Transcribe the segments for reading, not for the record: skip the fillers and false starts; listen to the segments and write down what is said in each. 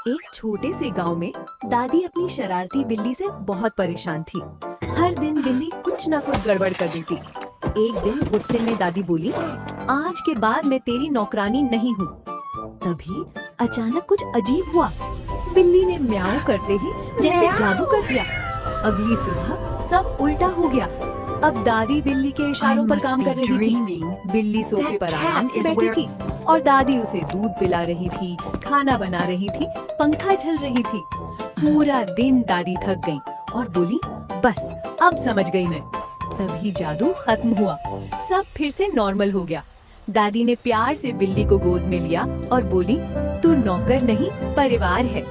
एक छोटे से गांव में दादी अपनी शरारती बिल्ली से बहुत परेशान थी। हर दिन बिल्ली कुछ ना कुछ गड़बड़ कर देती। एक दिन गुस्से में दादी बोली, आज के बाद मैं तेरी नौकरानी नहीं हूँ। तभी अचानक कुछ अजीब हुआ। बिल्ली ने म्याऊं करते ही जैसे जादू कर दिया। अगली सुबह सब उल्टा हो गया। अब दादी बिल्ली के इशारों पर काम कर रही थी। बिल्ली सोफे पर आराम से बैठी थी और दादी उसे दूध पिला रही थी, खाना बना रही थी, पंखा झल रही थी। पूरा दिन दादी थक गई और बोली, बस अब समझ गई मैं। तभी जादू खत्म हुआ, सब फिर से नॉर्मल हो गया। दादी ने प्यार से बिल्ली को गोद में लिया और बोली, तू नौकर नहीं परिवार है।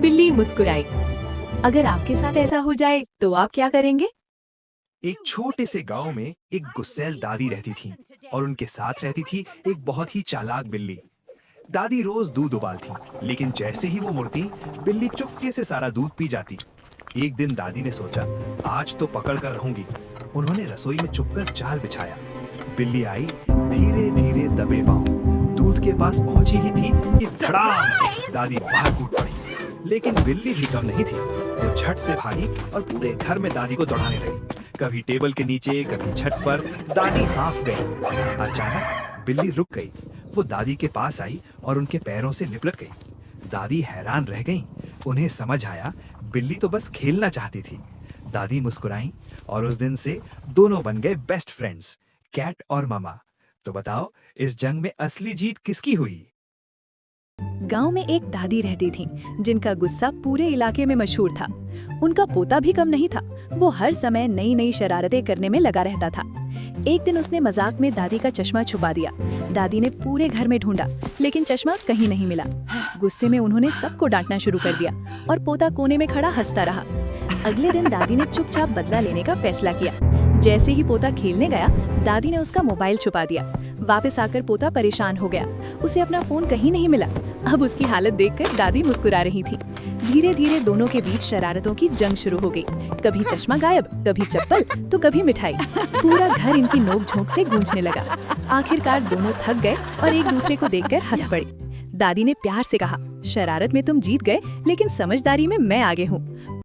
बिल्ली मुस्कुराई। अगर आपके साथ ऐसा हो जाए तो आप क्या करेंगे? एक छोटे से गांव में एक गुस्सैल दादी रहती थी और उनके साथ रहती थी एक बहुत ही चालाक बिल्ली। दादी रोज दूध उबालती, लेकिन जैसे ही वो मुड़ती, बिल्ली चुपके से सारा दूध पी जाती। एक दिन दादी ने सोचा, आज तो पकड़ कर रहूंगी। उन्होंने रसोई में छुपकर जाल बिछाया। बिल्ली आई, धीरे धीरे दबे पांव दूध के पास पहुंची ही थी कि धड़ाम, दादी बाहर कूद पड़ी। लेकिन बिल्ली भी कम नहीं थी। वो झट से भागी और पूरे घर में दादी को दौड़ाने लगी। कभी टेबल के नीचे, कभी छत पर। दादी हाफ गई। अचानक बिल्ली रुक गई। वो दादी के पास आई और उनके पैरों से लिपट गई। दादी हैरान रह गईं। उन्हें समझ आया, बिल्ली तो बस खेलना चाहती थी। दादी मुस्कुराईं और उस दिन से दोनों बन गए बेस्ट फ्रेंड्स, कैट और मामा। तो बताओ, इस जंग में असली जीत किसकी हुई? गांव में एक दादी रहती थी जिनका गुस्सा पूरे इलाके में मशहूर था। उनका पोता भी कम नहीं था। वो हर समय नई नई शरारतें करने में लगा रहता था। एक दिन उसने मजाक में दादी का चश्मा छुपा दिया। दादी ने पूरे घर में ढूंढा, लेकिन चश्मा कहीं नहीं मिला। गुस्से में उन्होंने सबको डांटना शुरू कर दिया और पोता कोने में खड़ा हंसता रहा। अगले दिन दादी ने चुपचाप बदला लेने का फैसला किया। जैसे ही पोता खेलने गया, दादी ने उसका मोबाइल छुपा दिया। वापस आकर पोता परेशान हो गया। उसे अपना फोन कहीं नहीं मिला। अब उसकी हालत देखकर दादी मुस्कुरा रही थी। धीरे धीरे दोनों के बीच शरारतों की जंग शुरू हो गई। कभी चश्मा गायब, कभी चप्पल, तो कभी मिठाई। पूरा घर इनकी नोक-झोंक से गूंजने लगा। आखिरकार दोनों थक गए और एक दूसरे को देखकर हंस पड़े। दादी ने प्यार से कहा, शरारत में तुम जीत गए, लेकिन समझदारी में मैं आगे हूँ।